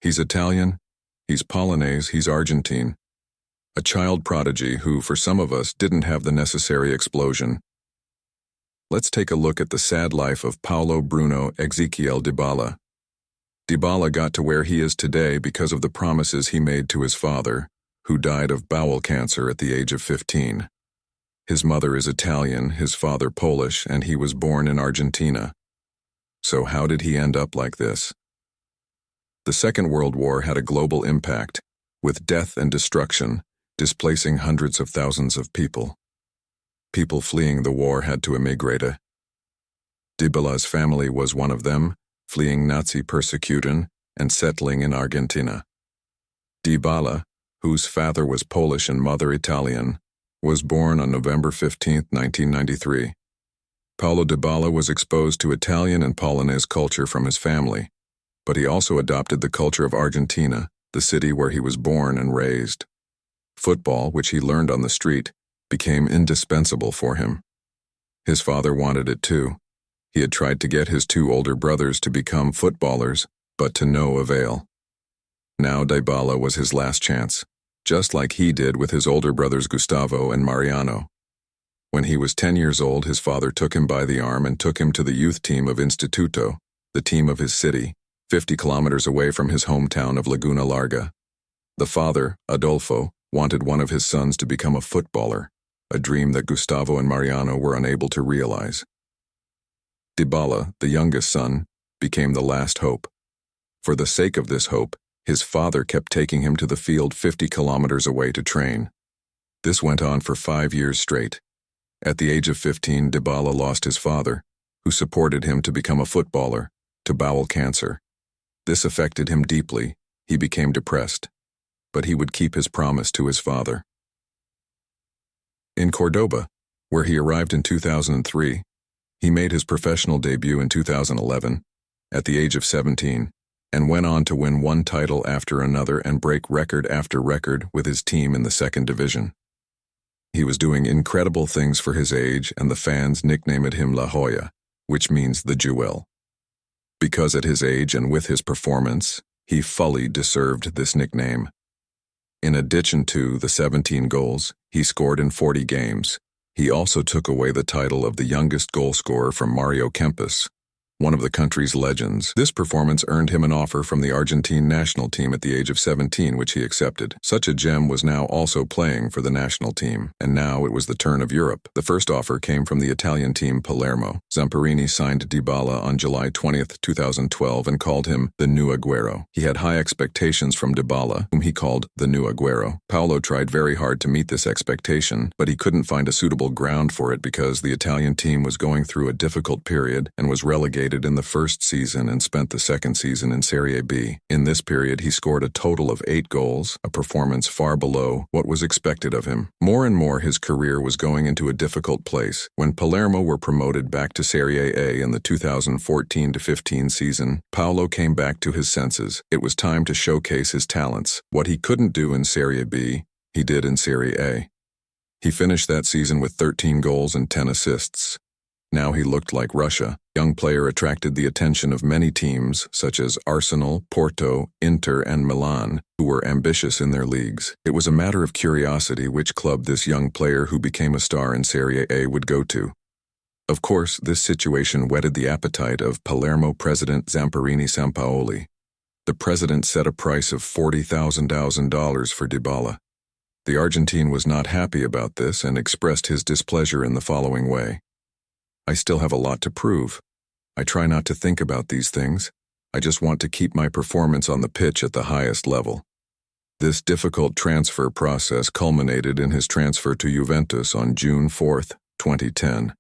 He's Italian, he's Polonese, he's Argentine. A child prodigy who, for some of us, didn't have the necessary explosion. Let's take a look at the sad life of Paulo Bruno Ezequiel Dybala. Dybala got to where he is today because of the promises he made to his father, who died of bowel cancer at the age of 15. His mother is Italian, his father Polish, and he was born in Argentina. So how did he end up like this? The Second World War had a global impact, with death and destruction, displacing hundreds of thousands of people. People fleeing the war had to emigrate. Dybala's family was one of them, fleeing Nazi persecution and settling in Argentina. Dybala, whose father was Polish and mother Italian, was born on November 15, 1993. Paulo Dybala was exposed to Italian and Polonese culture from his family, but he also adopted the culture of Argentina, the city where he was born and raised. Football, which he learned on the street, became indispensable for him. His father wanted it too. He had tried to get his two older brothers to become footballers, but to no avail. Now Dybala was his last chance, just like he did with his older brothers Gustavo and Mariano. When he was 10 years old, his father took him by the arm and took him to the youth team of Instituto, the team of his city, 50 kilometers away from his hometown of Laguna Larga. The father, Adolfo, wanted one of his sons to become a footballer, a dream that Gustavo and Mariano were unable to realize. Dybala, the youngest son, became the last hope. For the sake of this hope, his father kept taking him to the field 50 kilometers away to train. This went on for 5 years straight. At the age of 15, Dybala lost his father, who supported him to become a footballer, to bowel cancer. This affected him deeply. He became depressed. But he would keep his promise to his father. In Cordoba, where he arrived in 2003, he made his professional debut in 2011, at the age of 17, and went on to win one title after another and break record after record with his team in the second division. He was doing incredible things for his age, and the fans nicknamed him La Joya, which means the jewel. Because at his age and with his performance, he fully deserved this nickname. In addition to the 17 goals he scored in 40 games, he also took away the title of the youngest goal scorer from Mario Kempes, one of the country's legends. This performance earned him an offer from the Argentine national team at the age of 17, which he accepted. Such a gem was now also playing for the national team, and now it was the turn of Europe. The first offer came from the Italian team Palermo. Zamperini signed Dybala on July 20, 2012, and called him the new Agüero. He had high expectations from Dybala, whom he called the new Agüero. Paulo tried very hard to meet this expectation, but he couldn't find a suitable ground for it because the Italian team was going through a difficult period and was relegated in the first season and spent the second season in Serie B. In this period, he scored a total of 8 goals, a performance far below what was expected of him. More and more, his career was going into a difficult place. When Palermo were promoted back to Serie A in the 2014-15 season, Paulo came back to his senses. It was time to showcase his talents. What he couldn't do in Serie B, he did in Serie A. He finished that season with 13 goals and 10 assists. Now he looked like Russia. Young player attracted the attention of many teams, such as Arsenal, Porto, Inter, and Milan, who were ambitious in their leagues. It was a matter of curiosity which club this young player who became a star in Serie A would go to. Of course, this situation whetted the appetite of Palermo president Zamperini Sampaoli. The president set a price of $40,000 for Dybala. The Argentine was not happy about this and expressed his displeasure in the following way. I still have a lot to prove. I try not to think about these things. I just want to keep my performance on the pitch at the highest level. This difficult transfer process culminated in his transfer to Juventus on June 4, 2010.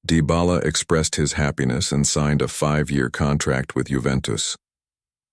Dybala expressed his happiness and signed a 5-year contract with Juventus.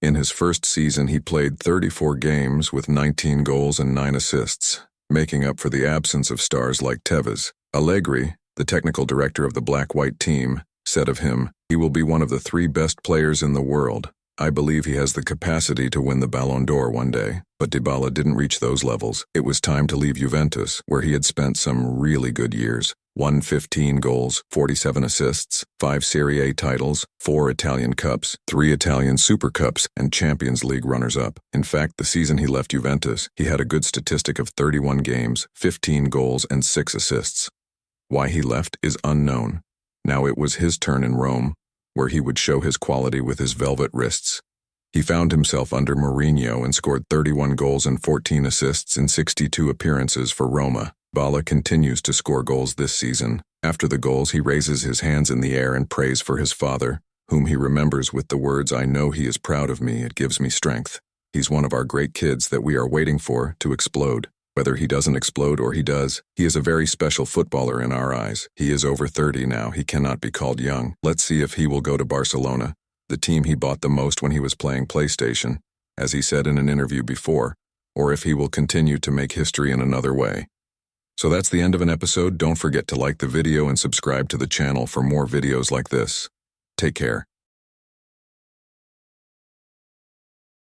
In his first season, he played 34 games with 19 goals and 9 assists, making up for the absence of stars like Tevez. Allegri, the technical director of the black-white team, said of him, "He will be one of the 3 best players in the world. I believe he has the capacity to win the Ballon d'Or one day." But Dybala didn't reach those levels. It was time to leave Juventus, where he had spent some really good years. won 15 goals, 47 assists, 5 Serie A titles, 4 Italian Cups, 3 Italian Super Cups, and Champions League runners-up. In fact, the season he left Juventus, he had a good statistic of 31 games, 15 goals, and 6 assists. Why he left is unknown. Now it was his turn in Rome, where he would show his quality with his velvet wrists. He found himself under Mourinho and scored 31 goals and 14 assists in 62 appearances for Roma. Dybala continues to score goals this season. After the goals, he raises his hands in the air and prays for his father, whom he remembers with the words, "I know he is proud of me, it gives me strength." He's one of our great kids that we are waiting for to explode. Whether he doesn't explode or he does, he is a very special footballer in our eyes. He is over 30 now, he cannot be called young. Let's see if he will go to Barcelona, the team he bought the most when he was playing PlayStation, as he said in an interview before, or if he will continue to make history in another way. So that's the end of an episode. Don't forget to like the video and subscribe to the channel for more videos like this. Take care.